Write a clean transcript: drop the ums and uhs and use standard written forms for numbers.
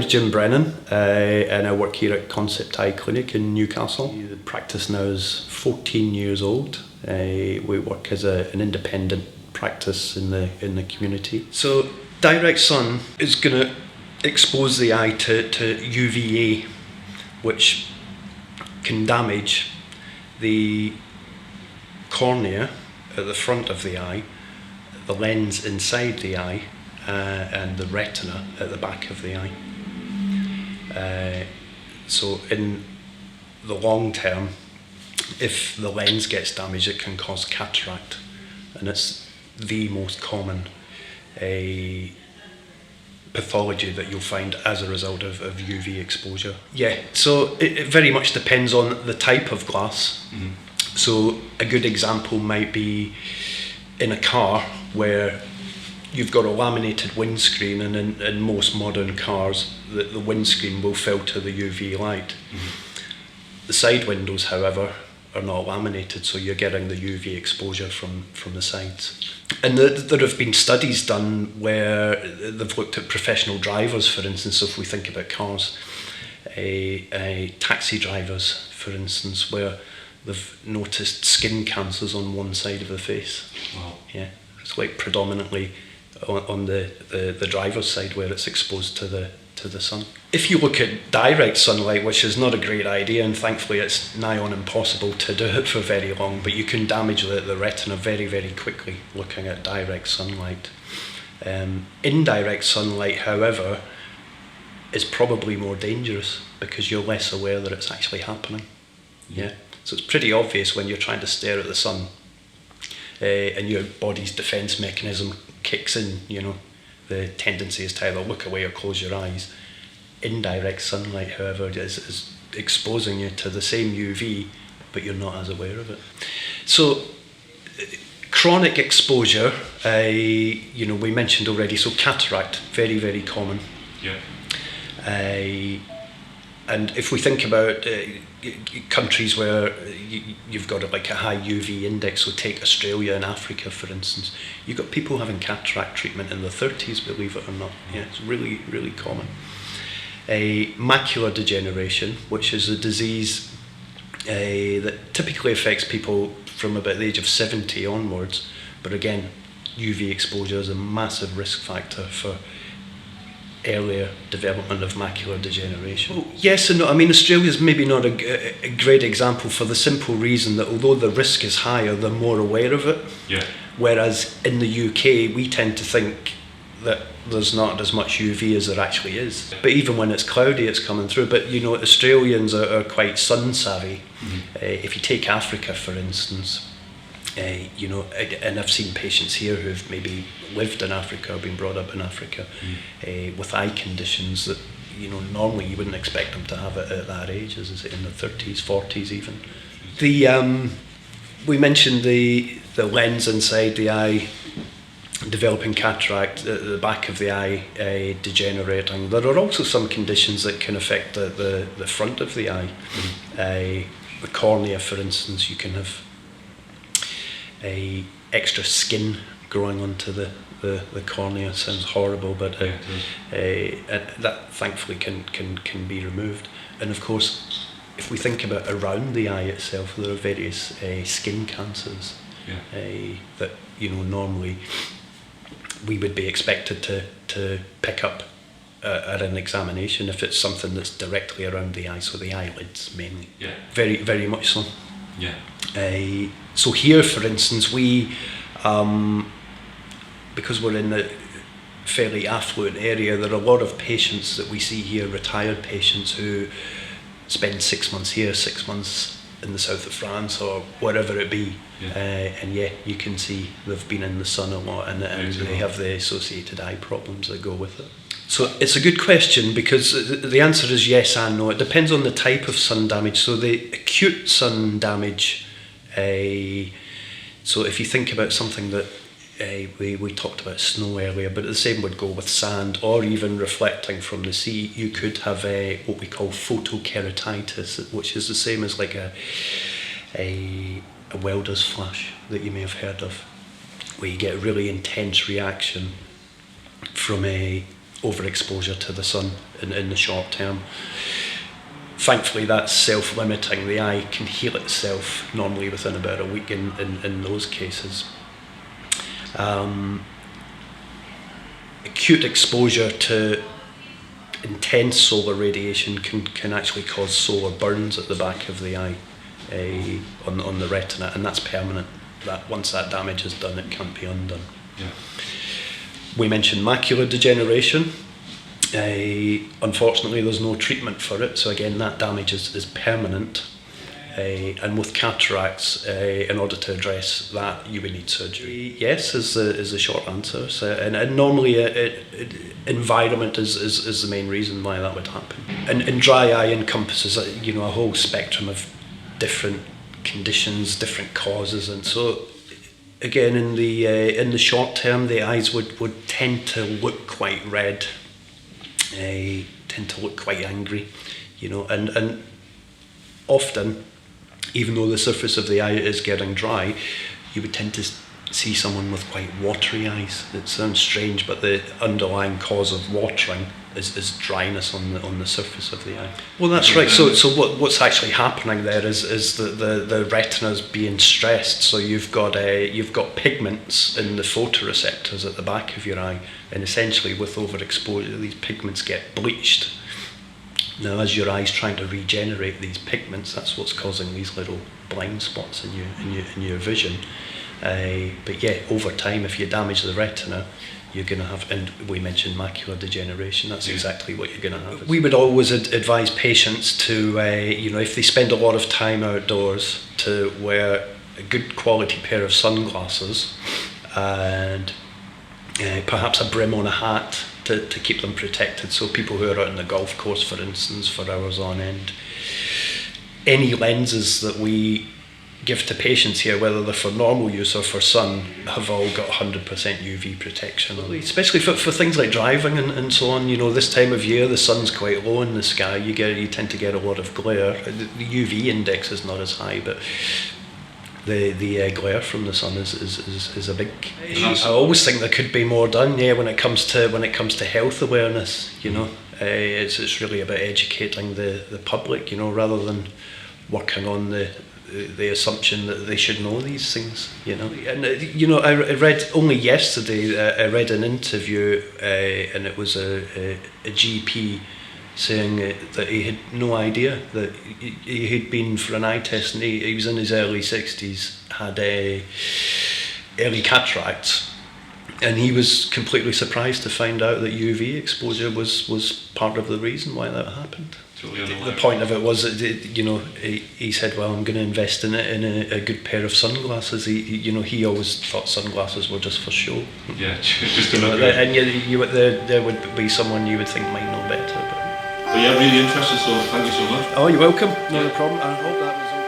Jim Brennan, and I work here at Concept Eye Clinic in Newcastle. The practice now is 14 years old. We work as an independent practice in the community. So direct sun is going to expose the eye to UVA, which can damage the cornea at the front of the eye, the lens inside the eye, and the retina at the back of the eye. So in the long term, if the lens gets damaged, it can cause cataract, and it's the most common pathology that you'll find as a result of UV exposure. Yeah, so it very much depends on the type of glass. Mm-hmm. So a good example might be in a car where you've got a laminated windscreen, and in most modern cars the windscreen will filter the UV light. Mm-hmm. The side windows, however, are not laminated, so you're getting the UV exposure from the sides. And there have been studies done where they've looked at professional drivers, for instance. So if we think about cars, taxi drivers, for instance, where they've noticed skin cancers on one side of the face. Wow. Yeah, it's like predominantly on the driver's side where it's exposed to the sun. If you look at direct sunlight, which is not a great idea, and thankfully it's nigh on impossible to do it for very long, but you can damage the retina very, very quickly looking at direct sunlight. Indirect sunlight, however, is probably more dangerous because you're less aware that it's actually happening. Yeah. So it's pretty obvious when you're trying to stare at the sun, and your body's defense mechanism kicks in, the tendency is to either look away or close your eyes. Indirect sunlight, however, is exposing you to the same UV, but you're not as aware of it. So chronic exposure, we mentioned already, so cataract, very, very common. Yeah. And if we think about countries where you've got a high UV index, so take Australia and Africa, for instance, you've got people having cataract treatment in the 30s, believe it or not. Yeah, it's really, really common. Macular degeneration, which is a disease that typically affects people from about the age of 70 onwards, but again, UV exposure is a massive risk factor for earlier development of macular degeneration. Well, yes and no. I mean, Australia's maybe not a great example for the simple reason that although the risk is higher, they're more aware of it. Yeah. Whereas in the UK, we tend to think that there's not as much UV as there actually is. But even when it's cloudy, it's coming through. But, Australians are quite sun savvy. Mm-hmm. If you take Africa, for instance, and I've seen patients here who've maybe lived in Africa or been brought up in Africa with eye conditions that normally you wouldn't expect them to have it at that age, as I say, in the 30s, 40s even. We mentioned the lens inside the eye developing cataract, the back of the eye degenerating. There are also some conditions that can affect the front of the eye. Mm-hmm. The cornea, for instance, you can have extra skin growing onto the cornea. It sounds horrible, but that thankfully can be removed. And of course, if we think about around the eye itself, there are various skin cancers that normally we would be expected to pick up at an examination if it's something that's directly around the eye, so the eyelids mainly. Yeah. Very, very much so. Yeah. So here, for instance, we, because we're in a fairly affluent area, there are a lot of patients that we see here, retired patients who spend 6 months here, 6 months in the south of France or wherever it be. Yeah. And you can see they've been in the sun a lot, and they have the associated eye problems that go with it. So it's a good question because the answer is yes and no. It depends on the type of sun damage. So the acute sun damage, so if you think about something that we talked about snow earlier, but the same would go with sand or even reflecting from the sea, you could have what we call photokeratitis, which is the same as like a welder's flash that you may have heard of, where you get a really intense reaction from overexposure to the sun in the short term. Thankfully, that's self-limiting. The eye can heal itself normally within about a week in those cases. Acute exposure to intense solar radiation can actually cause solar burns at the back of the eye on the retina, and that's permanent. That once that damage is done, it can't be undone. Yeah. We mentioned macular degeneration. Unfortunately, there's no treatment for it, so again, that damage is permanent. And with cataracts, in order to address that, you would need surgery. Yes, is the short answer. So, and normally, environment is the main reason why that would happen. And dry eye encompasses a whole spectrum of different conditions, different causes, and so again, in the short term, the eyes would tend to look quite red, tend to look quite angry, and often, even though the surface of the eye is getting dry, you would tend to see someone with quite watery eyes. It sounds strange, but the underlying cause of watering is dryness on the surface of the eye. Well, that's right. So what's actually happening there is that the retina is being stressed. So you've got pigments in the photoreceptors at the back of your eye, and essentially with overexposure, these pigments get bleached. Now, as your eye's trying to regenerate these pigments, that's what's causing these little blind spots in your vision. But yeah, over time, if you damage the retina, you're going to have, and we mentioned macular degeneration, that's exactly what you're going to have. We would always advise patients to, if they spend a lot of time outdoors, to wear a good quality pair of sunglasses and perhaps a brim on a hat to keep them protected. So people who are out on the golf course, for instance, for hours on end. Any lenses that we give to patients here, whether they're for normal use or for sun, have all got 100% UV protection on them. Especially for things like driving and so on. This time of year the sun's quite low in the sky. You tend to get a lot of glare. The UV index is not as high, but the glare from the sun is a big issue. I always think there could be more done. Yeah, when it comes to health awareness, it's really about educating the public, rather than working on the assumption that they should know these things, And I read only yesterday. I read an interview, and it was a GP saying that he had no idea that he had been for an eye test, and he was in his early 60s, had early cataracts, and he was completely surprised to find out that UV exposure was part of the reason why that happened. The point of it was that he said, well, I'm going to invest in a good pair of sunglasses. He always thought sunglasses were just for show. Yeah, just to look good. And there would be someone you would think might know better. But yeah, really interesting, so thank you so much. Oh, you're welcome. Not a problem. I hope that was